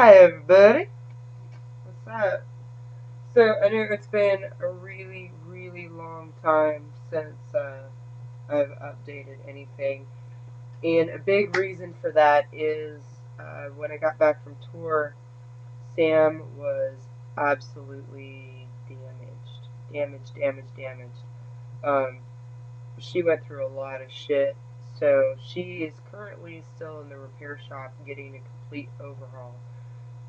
Hi everybody, what's up? So I know it's been a really, really long time since I've updated anything, and a big reason for that is when I got back from tour, Sam was absolutely damaged. Um, she went through a lot of shit, so she is currently still in the repair shop getting a complete overhaul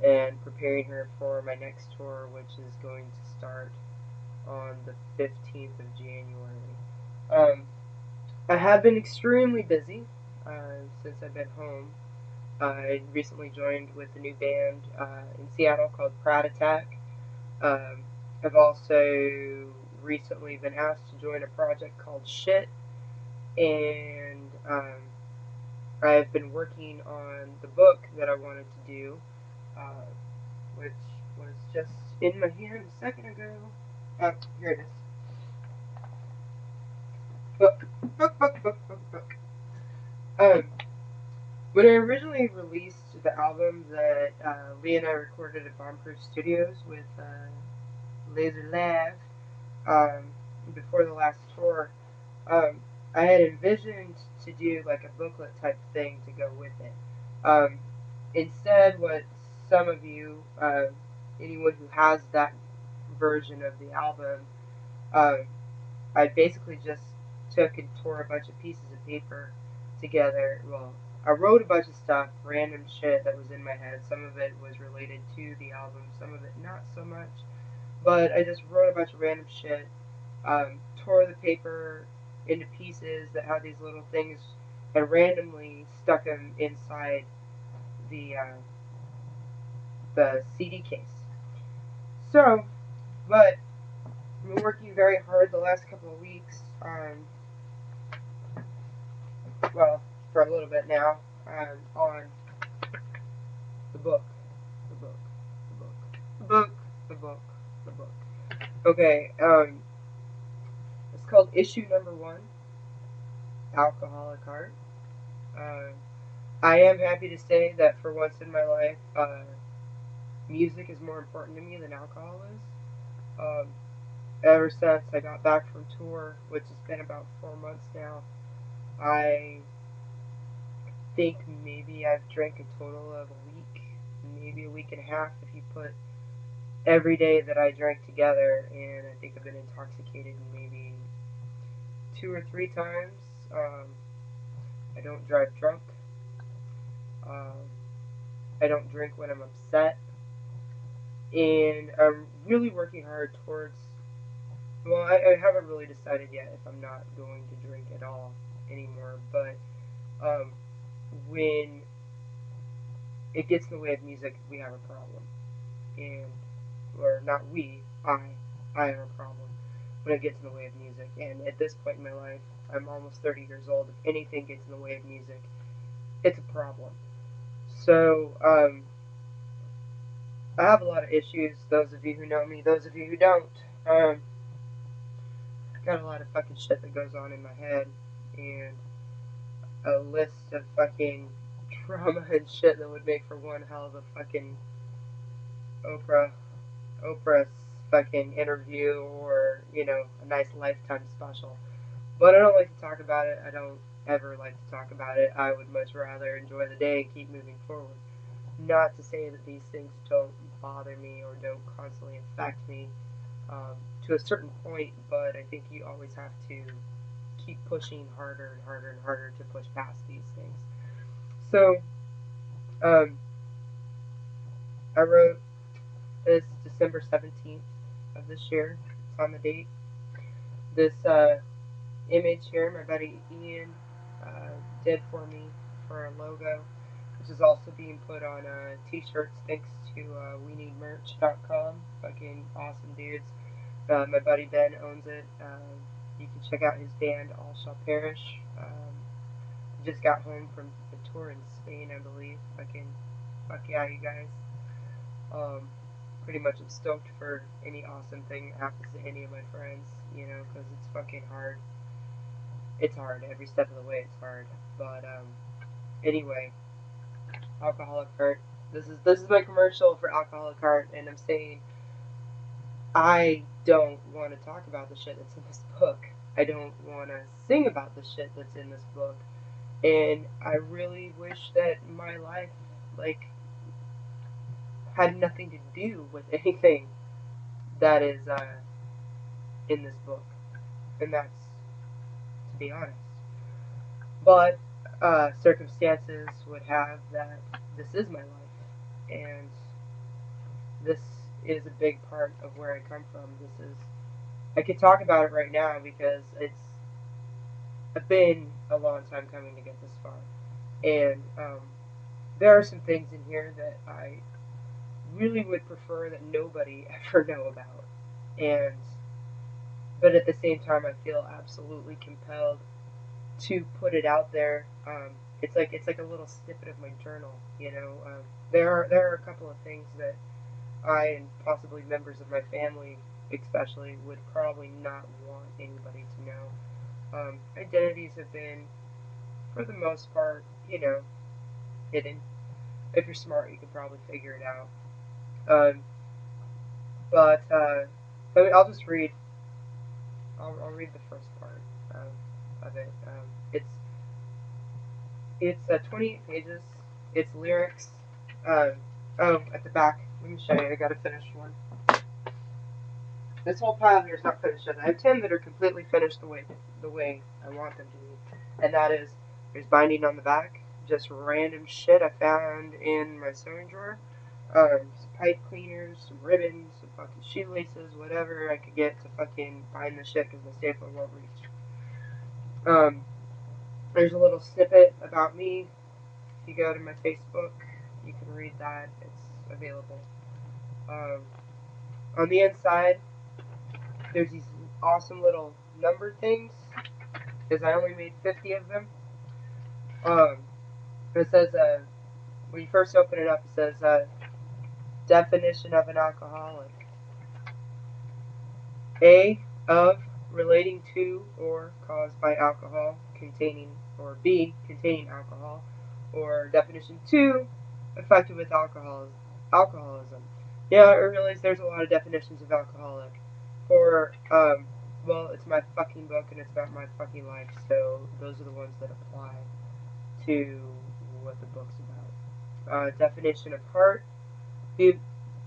and preparing her for my next tour, which is going to start on the 15th of January. Um, I have been extremely busy since I've been home. I recently joined with a new band in Seattle called Prat Attack. Um, I've also recently been asked to join a project called Shit, and I've been working on the book that I wanted to do, uh, which was just in my hand a second ago. Oh, here it is. Book. Um, when I originally released the album that Lee and I recorded at Bombproof Studios with Laser Lab before the last tour, um, I had envisioned to do like a booklet type thing to go with it. Um, Instead, what some of you, anyone who has that version of the album, um, I basically just took and tore a bunch of pieces of paper together. Well, I wrote a bunch of stuff, random shit that was in my head. Some of it was related to the album, some of it not so much. But I just wrote a bunch of random shit, tore the paper into pieces that had these little things, and randomly stuck them inside the CD case. So, but I've been working very hard the last couple of weeks. Well, for a little bit now, on the book, the book, the book, the book, the book, the book. Okay, it's called issue number one, Alcoholic Heart. Uh, I am happy to say that for once in my life, music is more important to me than alcohol is. Um, Ever since I got back from tour, which has been about 4 months now, I think maybe I've drank a total of a week, maybe a week and a half if you put every day that I drank together, and I think I've been intoxicated maybe 2 or 3 times. Um, I don't drive drunk. Um, I don't drink when I'm upset, and I'm really working hard towards. Well, I haven't really decided yet if I'm not going to drink at all anymore, but um, when it gets in the way of music, we have a problem, and or not we, I have a problem when it gets in the way of music. And at this point in my life, I'm almost 30 years old. If anything gets in the way of music, it's a problem. So, I have a lot of issues. Those of you who know me, those of you who don't, um, got a lot of fucking shit that goes on in my head, and a list of fucking trauma and shit that would make for one hell of a fucking Oprah Oprah's fucking interview, or a nice Lifetime special. But I don't like to talk about it. I don't ever like to talk about it. I would much rather enjoy the day and keep moving forward. Not to say that these things don't bother me or don't constantly affect me, to a certain point, but I think you always have to keep pushing harder and harder and harder to push past these things. So, um, I wrote this December 17th of this year. It's on the date. This image here, my buddy Ian did for me for a logo, which is also being put on t-shirts thanks to WeNeedMerch.com. Fucking awesome dudes. My buddy Ben owns it. You can check out his band, All Shall Perish. Just got home from a tour in Spain, I believe. Fuck yeah, you guys. Um, Pretty much I'm stoked for any awesome thing that happens to any of my friends, because it's fucking hard. It's hard. Every step of the way, it's hard. But anyway, Alcoholic Heart. This is my commercial for Alcoholic Heart, and I'm saying I don't want to talk about the shit that's in this book. I don't want to sing about the shit that's in this book. And I really wish that my life, like, had nothing to do with anything that is in this book. And that's, to be honest. But circumstances would have that this is my life. And this is a big part of where I come from. I could talk about it right now because it's been a long time coming to get this far. And there are some things in here that I really would prefer that nobody ever know about. And but at the same time, I feel absolutely compelled to put it out there. It's like a little snippet of my journal. There are a couple of things that I and possibly members of my family, especially, would probably not want anybody to know. Identities have been, for the most part, hidden. If you're smart, you can probably figure it out. Um, but I'll just read. I'll read the first part of it. It's 28 pages. It's lyrics. Um, oh, at the back. Let me show you. I got a finished one. This whole pile here is not finished yet. I have 10 that are completely finished the way I want them to be, and that is there's binding on the back, just random shit I found in my sewing drawer. Some pipe cleaners, some ribbons, some fucking shoelaces, whatever I could get to fucking bind the shit because the stapler won't reach. There's a little snippet about me. If you go to my Facebook, you can read that. It's available. Um, on the inside, there's these awesome little number things, because I only made 50 of them. Um, it says, when you first open it up, it says, definition of an alcoholic. A, of, relating to or caused by alcohol, containing, or B, containing alcohol, or definition 2, affected with alcoholism. Yeah, I realize there's a lot of definitions of alcoholic. Well, it's my fucking book and it's about my fucking life, so those are the ones that apply to what the book's about. Definition of heart.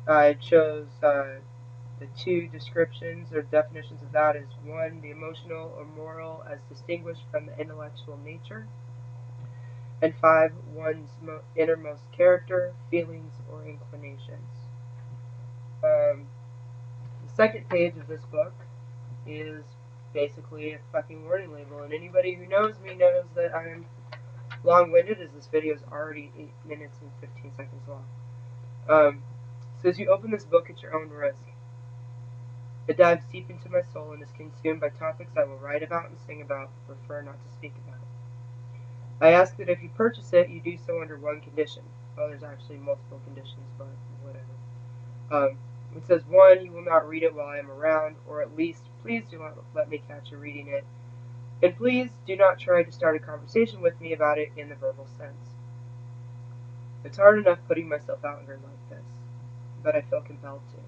I chose the two descriptions or definitions of that is 1, the emotional or moral as distinguished from the intellectual nature, and 5, one's innermost character, feelings, or inclinations. The second page of this book is basically a fucking warning label, and anybody who knows me knows that I'm long-winded, as this video is already 8 minutes and 15 seconds long. So as you open this book at your own risk, it dives deep into my soul and is consumed by topics I will write about and sing about, but prefer not to speak about. I ask that if you purchase it, you do so under one condition. Well, there's actually multiple conditions, but whatever. It says, 1, you will not read it while I am around, or at least, please do not let me catch you reading it. And please do not try to start a conversation with me about it in the verbal sense. It's hard enough putting myself out here like this, but I feel compelled to.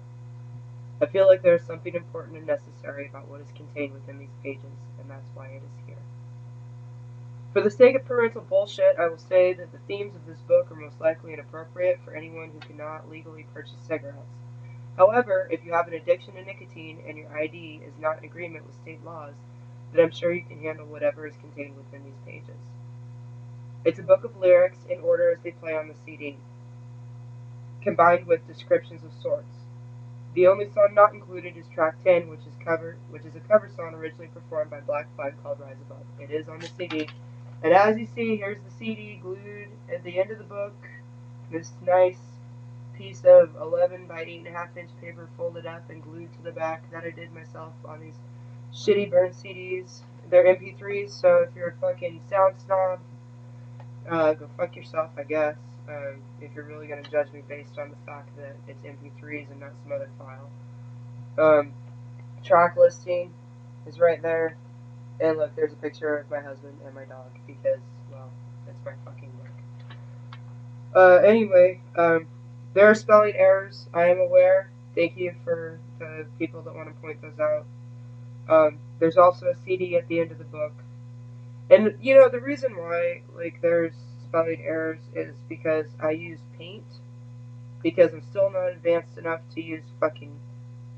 I feel like there is something important and necessary about what is contained within these pages, and that's why it is here. For the sake of parental bullshit, I will say that the themes of this book are most likely inappropriate for anyone who cannot legally purchase cigarettes. However, if you have an addiction to nicotine and your ID is not in agreement with state laws, then I'm sure you can handle whatever is contained within these pages. It's a book of lyrics in order as they play on the CD, combined with descriptions of sorts. The only song not included is track 10, which is a cover song originally performed by Black Flag called Rise Above. It is on the CD. And as you see, here's the CD glued at the end of the book. This nice piece of 11 by 8.5 inch paper folded up and glued to the back that I did myself on these shitty burn CDs. They're MP3s, so if you're a fucking sound snob, go fuck yourself, I guess. If you're really going to judge me based on the fact that it's MP3s and not some other file. Track listing is right there. And look, there's a picture of my husband and my dog because, well, it's my fucking work. Anyway, there are spelling errors. I am aware. Thank you for the people that want to point those out. There's also a CD at the end of the book. And the reason why like there's spelling errors is because I use Paint because I'm still not advanced enough to use fucking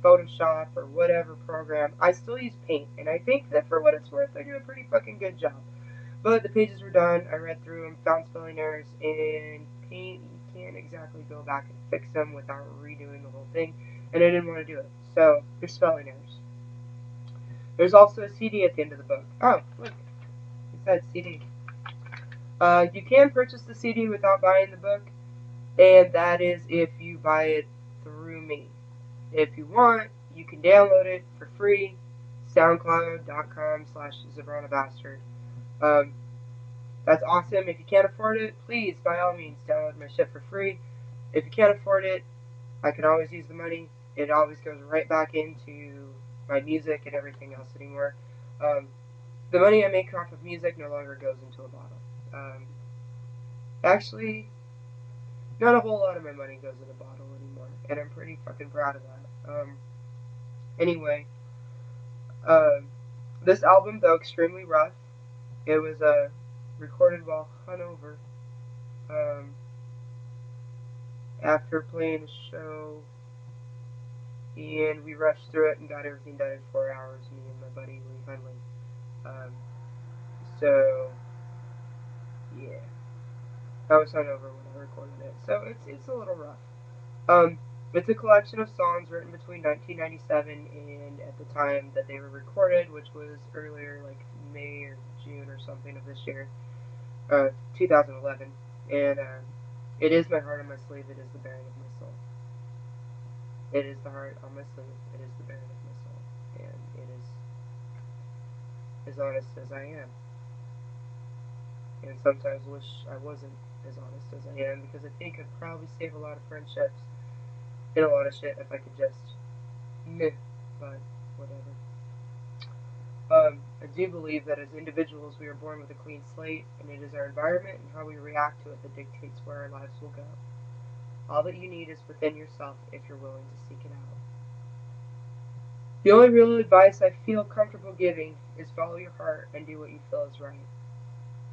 Photoshop or whatever program. I still use Paint, and I think that for what it's worth, I do a pretty fucking good job. But the pages were done. I read through them, found spelling errors, and Paint you can't exactly go back and fix them without redoing the whole thing, and I didn't want to do it. So there's spelling errors. There's also a CD at the end of the book. Oh, look, it said CD. You can purchase the CD without buying the book, and that is if you buy it through me. If you want, you can download it for free, soundcloud.com/ZebranaBastard. Um, that's awesome. If you can't afford it, please, by all means, download my shit for free. If you can't afford it, I can always use the money. It always goes right back into my music and everything else anymore. Um, the money I make off of music no longer goes into a bottle. Actually, not a whole lot of my money goes in a bottle anymore, and I'm pretty fucking proud of that. Anyway, um, this album, though extremely rough, it was recorded while hungover. Um, after playing a show, and we rushed through it and got everything done in 4 hours. Me and my buddy Lee Hunley. Um, so yeah, I was hungover when I recorded it, so it's a little rough. Um, it's a collection of songs written between 1997 and at the time that they were recorded, which was earlier, like May or June or something of this year, 2011. And it is my heart on my sleeve. It is the bearing of my soul. It is the heart on my sleeve. It is the bearing of my soul, and it is as honest as I am. And sometimes wish I wasn't as honest as I am because I think I'd probably save a lot of friendships and a lot of shit if I could just meh, but whatever. I do believe that as individuals we are born with a clean slate, and it is our environment and how we react to it that dictates where our lives will go. All that you need is within yourself if you're willing to seek it out. The only real advice I feel comfortable giving is follow your heart and do what you feel is right.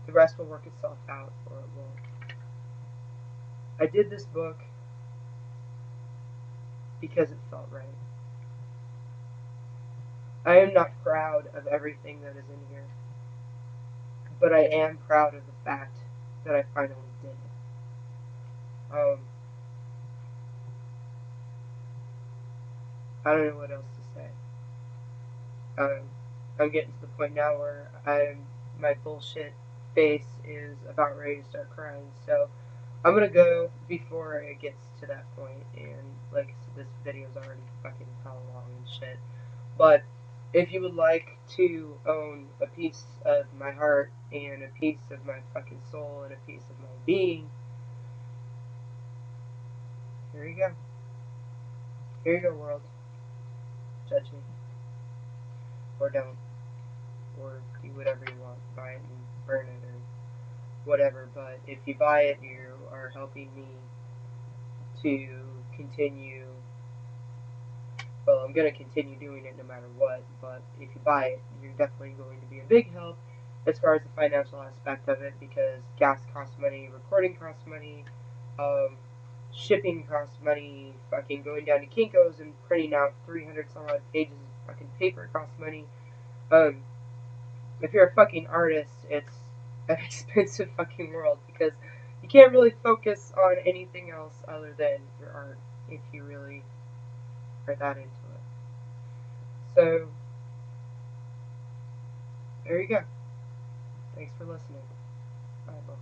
The rest will work itself out, or it won't. I did this book because it felt right. I am not proud of everything that is in here, but I am proud of the fact that I finally did it. Um, I don't know what else to say. I'm getting to the point now where my bullshit face is about ready to start crying. So I'm gonna go before it gets to that point. And like I said, this video's already fucking hell long and shit. But if you would like to own a piece of my heart and a piece of my fucking soul and a piece of my being, here you go. Here you go, world. Judge me. Or don't. Or do whatever you want. Buy it and burn it or whatever. But if you buy it, you are helping me to continue. Well, I'm going to continue doing it no matter what. But if you buy it, you're definitely going to be a big help as far as the financial aspect of it because gas costs money, recording costs money, um, shipping costs money, fucking going down to Kinko's and printing out 300 some odd pages of fucking paper costs money. Um, if you're a fucking artist, it's an expensive fucking world because you can't really focus on anything else other than your art if you really are that into it. So, there you go. Thanks for listening. Bye, book.